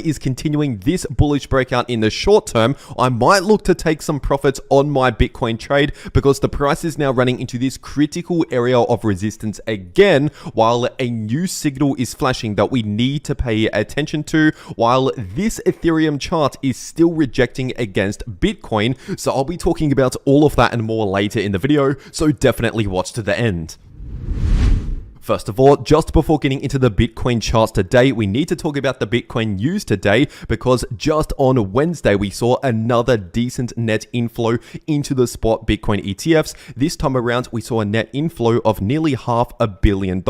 is continuing this bullish breakout in the short term, I might look to take some profits on my Bitcoin trade because the price is now running into this critical area of resistance again, while a new signal is flashing that we need to pay attention to, while this Ethereum chart is still rejecting against Bitcoin. So I'll be talking about all of that and more later in the video, so definitely watch to the end. First of all, just before getting into the Bitcoin charts today, we need to talk about the Bitcoin news today because just on Wednesday, we saw another decent net inflow into the spot Bitcoin ETFs. This time around, we saw a net inflow of nearly $500 million,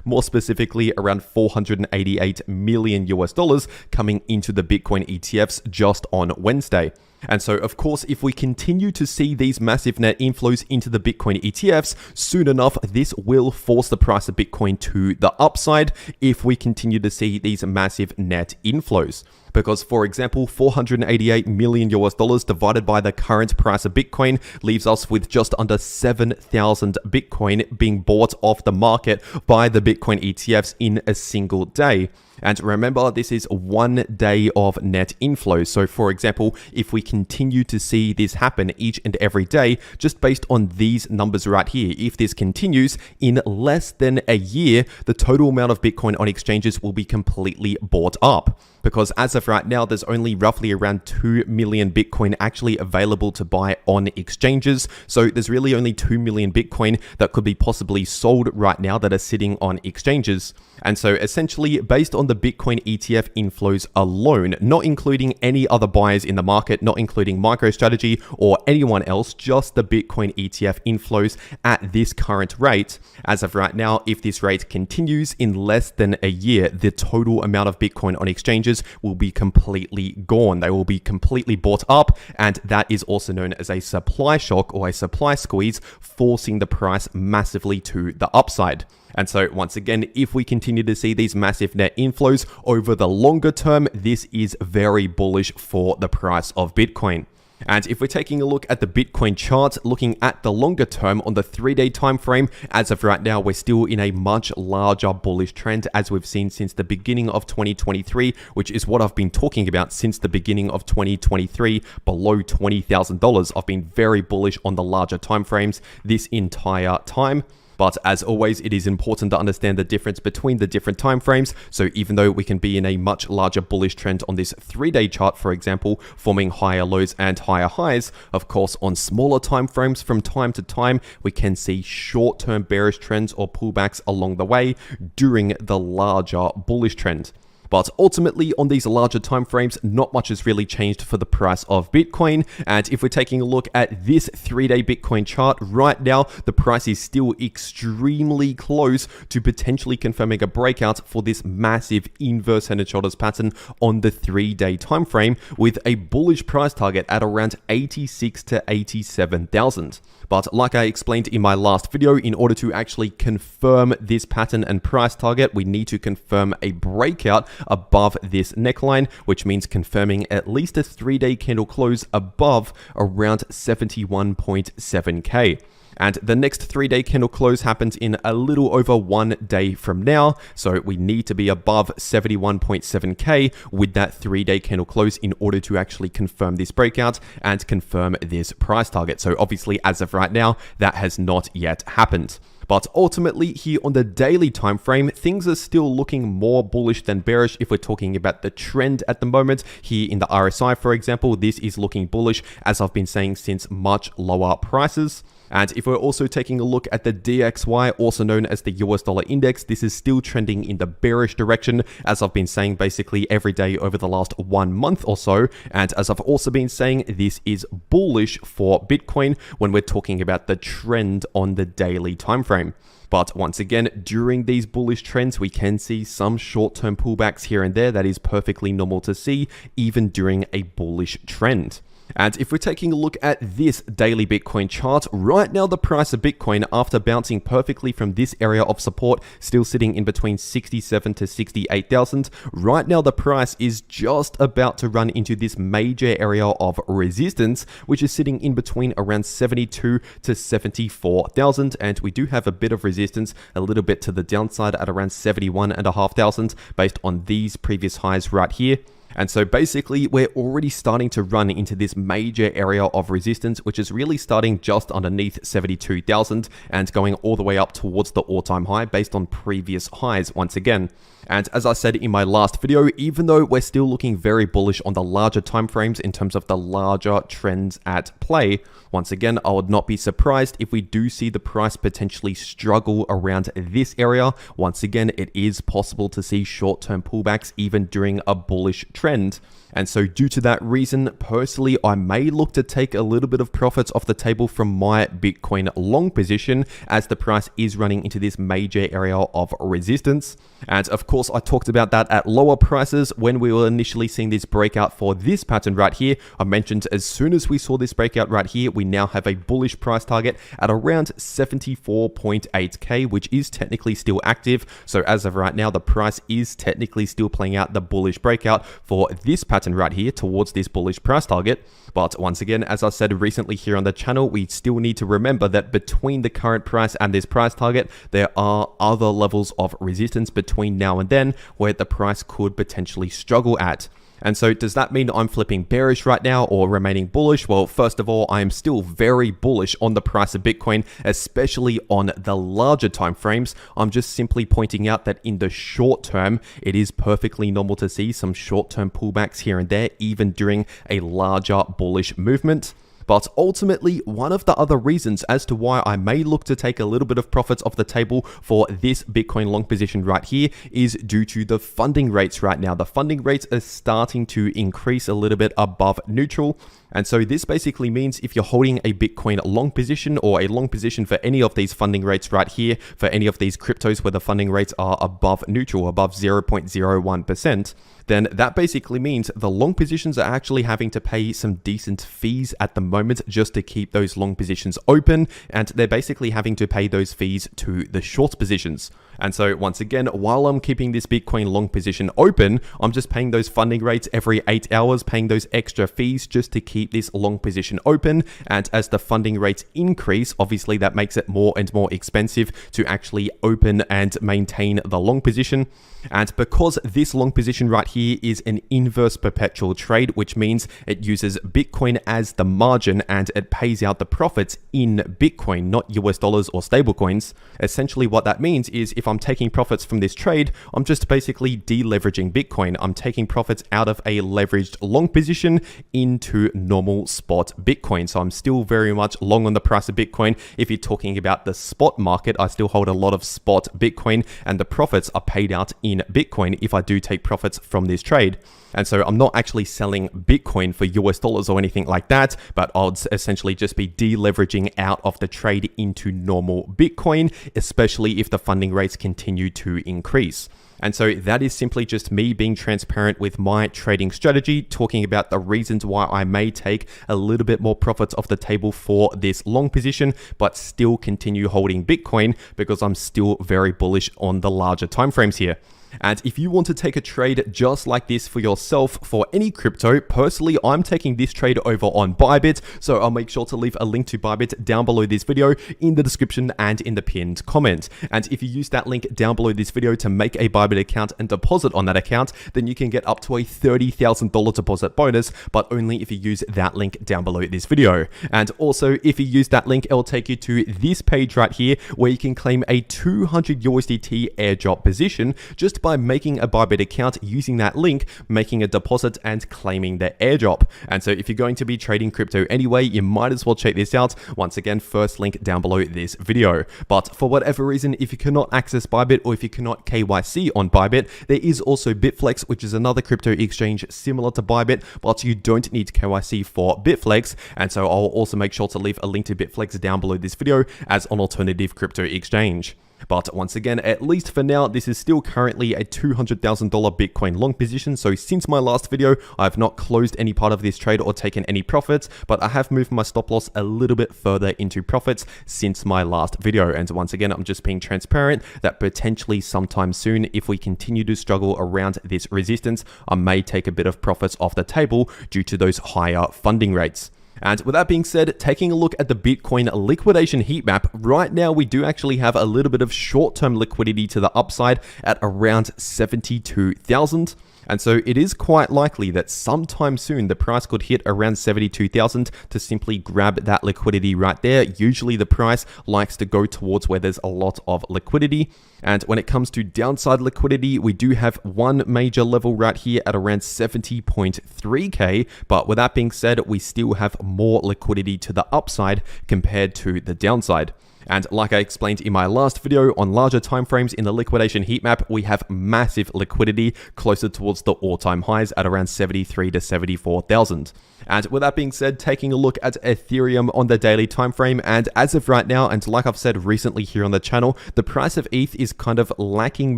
more specifically around $488 million US coming into the Bitcoin ETFs just on Wednesday. And so, of course, if we continue to see these massive net inflows into the Bitcoin ETFs, soon enough, this will force the price of Bitcoin to the upside if we continue to see these massive net inflows. Because, for example, $488 million US divided by the current price of Bitcoin leaves us with just under 7,000 Bitcoin being bought off the market by the Bitcoin ETFs in a single day. And remember, this is 1 day of net inflows. So for example, if we continue to see this happen each and every day, just based on these numbers right here, if this continues in less than a year, the total amount of Bitcoin on exchanges will be completely bought up. Because as of right now, there's only roughly around 2 million Bitcoin actually available to buy on exchanges. So there's really only 2 million Bitcoin that could be possibly sold right now that are sitting on exchanges. And so essentially, based on the Bitcoin ETF inflows alone, not including any other buyers in the market, not including MicroStrategy or anyone else, just the Bitcoin ETF inflows at this current rate, as of right now, if this rate continues in less than a year, the total amount of Bitcoin on exchanges will be completely gone. They will be completely bought up, and that is also known as a supply shock or a supply squeeze, forcing the price massively to the upside. And so once again, if we continue to see these massive net inflows over the longer term, this is very bullish for the price of Bitcoin. And if we're taking a look at the Bitcoin chart, looking at the longer term on the 3-day time frame, as of right now, we're still in a much larger bullish trend as we've seen since the beginning of 2023, which is what I've been talking about since the beginning of 2023, below $20,000. I've been very bullish on the larger time frames this entire time. But as always, it is important to understand the difference between the different time frames. So even though we can be in a much larger bullish trend on this 3-day chart, for example, forming higher lows and higher highs, of course, on smaller time frames from time to time, we can see short-term bearish trends or pullbacks along the way during the larger bullish trend. But ultimately, on these larger time frames, not much has really changed for the price of Bitcoin. And if we're taking a look at this 3-day Bitcoin chart right now, the price is still extremely close to potentially confirming a breakout for this massive inverse head and shoulders pattern on the 3-day time frame, with a bullish price target at around 86 to 87,000. But like I explained in my last video, in order to actually confirm this pattern and price target, we need to confirm a breakout above this neckline, which means confirming at least a 3-day candle close above around 71.7k. And the next 3-day candle close happens in a little over 1 day from now. So we need to be above 71.7k with that 3-day candle close in order to actually confirm this breakout and confirm this price target. So obviously, as of right now, that has not yet happened. But ultimately, here on the daily time frame, things are still looking more bullish than bearish if we're talking about the trend at the moment. Here in the RSI, for example, this is looking bullish, as I've been saying, since much lower prices. And if we're also taking a look at the DXY, also known as the US dollar index, this is still trending in the bearish direction, as I've been saying basically every day over the last 1 month or so. And as I've also been saying, this is bullish for Bitcoin when we're talking about the trend on the daily time frame. But once again, during these bullish trends, we can see some short-term pullbacks here and there. That is perfectly normal to see, even during a bullish trend. And if we're taking a look at this daily Bitcoin chart, right now the price of Bitcoin, after bouncing perfectly from this area of support, still sitting in between 67 to 68,000, right now the price is just about to run into this major area of resistance, which is sitting in between around 72 to 74,000, and we do have a bit of resistance a little bit to the downside at around 71,500 based on these previous highs right here. And so basically, we're already starting to run into this major area of resistance, which is really starting just underneath 72,000 and going all the way up towards the all-time high based on previous highs once again. And as I said in my last video, even though we're still looking very bullish on the larger timeframes in terms of the larger trends at play, once again, I would not be surprised if we do see the price potentially struggle around this area. Once again, it is possible to see short-term pullbacks even during a bullish trend. And so due to that reason, personally, I may look to take a little bit of profits off the table from my Bitcoin long position as the price is running into this major area of resistance. And of course, I talked about that at lower prices when we were initially seeing this breakout for this pattern right here. I mentioned as soon as we saw this breakout right here, we now have a bullish price target at around 74.8k, which is technically still active. So as of right now, the price is technically still playing out the bullish breakout for this pattern right here towards this bullish price target. But once again, as I said recently here on the channel, we still need to remember that between the current price and this price target, there are other levels of resistance between now and then where the price could potentially struggle at. And so does that mean I'm flipping bearish right now or remaining bullish? Well, first of all, I am still very bullish on the price of Bitcoin, especially on the larger time frames. I'm just simply pointing out that in the short term, it is perfectly normal to see some short-term pullbacks here and there, even during a larger bullish movement. But ultimately, one of the other reasons as to why I may look to take a little bit of profits off the table for this Bitcoin long position right here is due to the funding rates right now. The funding rates are starting to increase a little bit above neutral. And so this basically means if you're holding a Bitcoin long position or a long position for any of these funding rates right here, for any of these cryptos where the funding rates are above neutral, above 0.01%, then that basically means the long positions are actually having to pay some decent fees at the moment just to keep those long positions open, and they're basically having to pay those fees to the short positions. And so once again, while I'm keeping this Bitcoin long position open, I'm just paying those funding rates every 8 hours, paying those extra fees just to keep this long position open. And as the funding rates increase, obviously that makes it more and more expensive to actually open and maintain the long position. And because this long position right here is an inverse perpetual trade, which means it uses Bitcoin as the margin and it pays out the profits in Bitcoin, not US dollars or stablecoins. Essentially what that means is if I'm taking profits from this trade, I'm just basically deleveraging Bitcoin. I'm taking profits out of a leveraged long position into normal spot Bitcoin. So I'm still very much long on the price of Bitcoin. If you're talking about the spot market, I still hold a lot of spot Bitcoin and the profits are paid out in Bitcoin if I do take profits from this trade. And so I'm not actually selling Bitcoin for US dollars or anything like that, but I'll essentially just be deleveraging out of the trade into normal Bitcoin, especially if the funding rates continue to increase. And so that is simply just me being transparent with my trading strategy, talking about the reasons why I may take a little bit more profits off the table for this long position, but still continue holding Bitcoin because I'm still very bullish on the larger timeframes here. And if you want to take a trade just like this for yourself for any crypto, personally, I'm taking this trade over on Bybit. So I'll make sure to leave a link to Bybit down below this video in the description and in the pinned comment. And if you use that link down below this video to make a Bybit account and deposit on that account, then you can get up to a $30,000 deposit bonus, but only if you use that link down below this video. And also, if you use that link, it'll take you to this page right here where you can claim a 200 USDT airdrop position just by making a Bybit account using that link, making a deposit and claiming the airdrop. And so if you're going to be trading crypto anyway, you might as well check this out. Once again, first link down below this video. But for whatever reason, if you cannot access Bybit or if you cannot KYC on Bybit, there is also Bitflex, which is another crypto exchange similar to Bybit, but you don't need KYC for Bitflex. And so I'll also make sure to leave a link to Bitflex down below this video as an alternative crypto exchange. But once again, at least for now, this is still currently a $200,000 Bitcoin long position. So since my last video, I have not closed any part of this trade or taken any profits, but I have moved my stop loss a little bit further into profits since my last video. And once again, I'm just being transparent that potentially sometime soon, if we continue to struggle around this resistance, I may take a bit of profits off the table due to those higher funding rates. And with that being said, taking a look at the Bitcoin liquidation heat map, right now we do actually have a little bit of short-term liquidity to the upside at around 72,000. And so it is quite likely that sometime soon the price could hit around 72,000 to simply grab that liquidity right there. Usually the price likes to go towards where there's a lot of liquidity. And when it comes to downside liquidity, we do have one major level right here at around 70.3k. But with that being said, we still have more liquidity to the upside compared to the downside. And like I explained in my last video, on larger timeframes in the liquidation heat map, we have massive liquidity closer towards the all-time highs at around 73 to 74,000. And with that being said, taking a look at Ethereum on the daily time frame, and as of right now, and like I've said recently here on the channel, the price of ETH is kind of lacking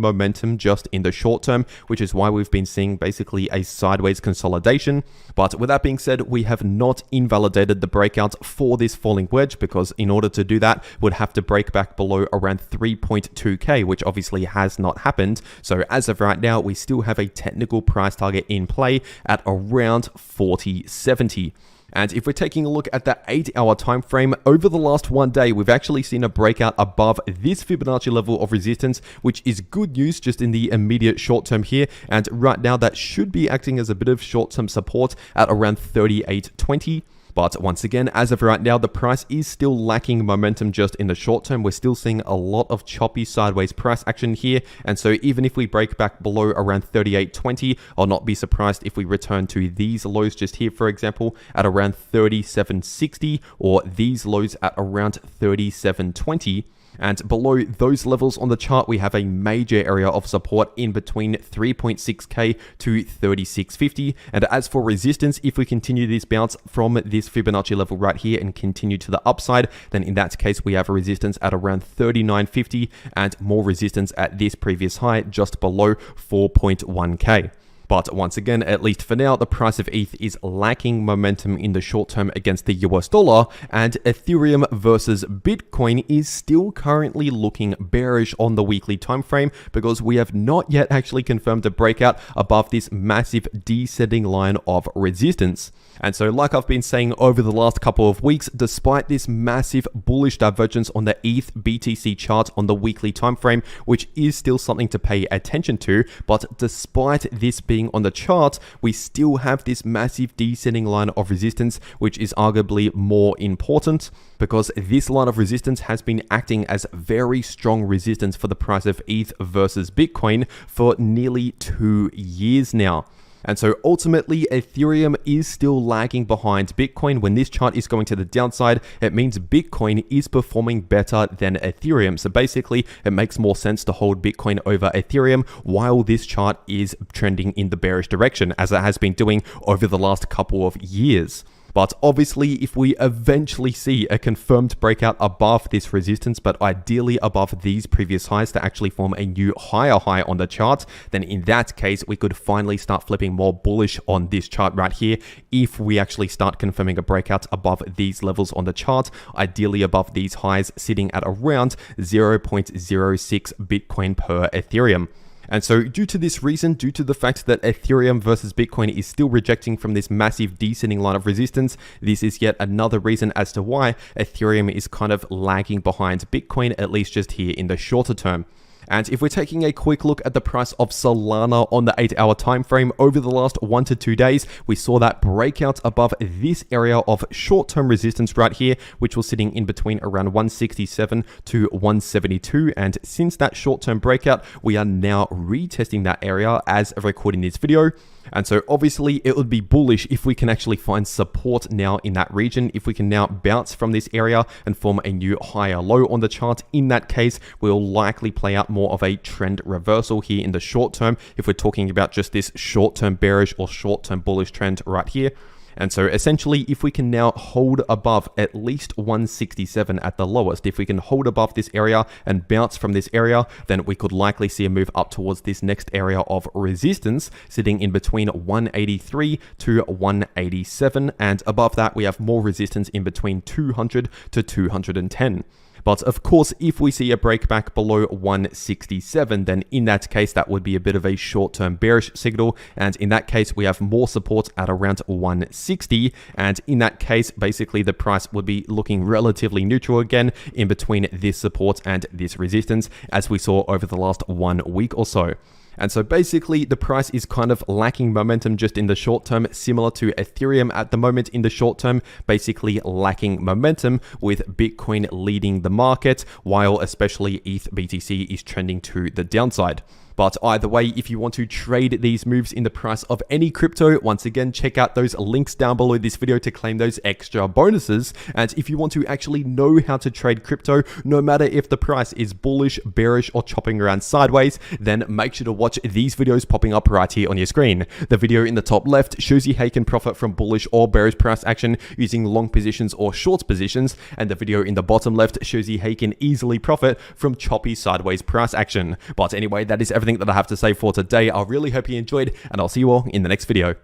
momentum just in the short term, which is why we've been seeing basically a sideways consolidation. But with that being said, we have not invalidated the breakout for this falling wedge, because in order to do that, would have to break back below around 3.2k, which obviously has not happened. So as of right now, we still have a technical price target in play at around 40.70. And if we're taking a look at the 8-hour time frame, over the last one day, we've actually seen a breakout above this Fibonacci level of resistance, which is good news just in the immediate short term here. And right now, that should be acting as a bit of short-term support at around 38.20. But once again, as of right now, the price is still lacking momentum just in the short term. We're still seeing a lot of choppy sideways price action here. And so even if we break back below around 38.20, I'll not be surprised if we return to these lows just here, for example, at around 37.60, or these lows at around 37.20. And below those levels on the chart, we have a major area of support in between 3.6k to 36.50. And as for resistance, if we continue this bounce from this Fibonacci level right here and continue to the upside, then in that case, we have a resistance at around 39.50 and more resistance at this previous high just below 4.1k. But once again, at least for now, the price of ETH is lacking momentum in the short term against the US dollar, and Ethereum versus Bitcoin is still currently looking bearish on the weekly time frame, because we have not yet actually confirmed a breakout above this massive descending line of resistance. And so like I've been saying over the last couple of weeks, despite this massive bullish divergence on the ETH BTC chart on the weekly time frame, which is still something to pay attention to, but despite this being on the chart, we still have this massive descending line of resistance, which is arguably more important, because this line of resistance has been acting as very strong resistance for the price of ETH versus Bitcoin for nearly 2 years now. And so ultimately, Ethereum is still lagging behind Bitcoin. When this chart is going to the downside, it means Bitcoin is performing better than Ethereum. So basically, it makes more sense to hold Bitcoin over Ethereum while this chart is trending in the bearish direction, as it has been doing over the last couple of years. But obviously, if we eventually see a confirmed breakout above this resistance, but ideally above these previous highs to actually form a new higher high on the chart, then in that case, we could finally start flipping more bullish on this chart right here if we actually start confirming a breakout above these levels on the chart, ideally above these highs sitting at around 0.06 Bitcoin per Ethereum. And so due to this reason, due to the fact that Ethereum versus Bitcoin is still rejecting from this massive descending line of resistance, this is yet another reason as to why Ethereum is kind of lagging behind Bitcoin, at least just here in the shorter term. And if we're taking a quick look at the price of Solana on the 8-hour time frame, over the last 1 to 2 days, we saw that breakout above this area of short-term resistance right here, which was sitting in between around 167 to 172. And since that short-term breakout, we are now retesting that area as of recording this video. And so obviously it would be bullish if we can actually find support now in that region. If we can now bounce from this area and form a new higher low on the chart, in that case, we'll likely play out more of a trend reversal here in the short term, if we're talking about just this short-term bearish or short-term bullish trend right here. And so essentially, if we can now hold above at least 167 at the lowest, if we can hold above this area and bounce from this area, then we could likely see a move up towards this next area of resistance, sitting in between 183 to 187. And above that, we have more resistance in between 200 to 210. But of course, if we see a breakback below 167, then in that case, that would be a bit of a short-term bearish signal. And in that case, we have more support at around 160. And in that case, basically the price would be looking relatively neutral again in between this support and this resistance, as we saw over the last 1 week or so. And so basically the price is kind of lacking momentum just in the short term, similar to Ethereum at the moment in the short term, basically lacking momentum with Bitcoin leading the market, while especially ETH BTC is trending to the downside. But either way, if you want to trade these moves in the price of any crypto, once again, check out those links down below this video to claim those extra bonuses. And if you want to actually know how to trade crypto, no matter if the price is bullish, bearish, or chopping around sideways, then make sure to watch these videos popping up right here on your screen. The video in the top left shows you how you can profit from bullish or bearish price action using long positions or short positions. And the video in the bottom left shows you how you can easily profit from choppy sideways price action. But anyway, that is everything that I have to say for today. I really hope you enjoyed, and I'll see you all in the next video.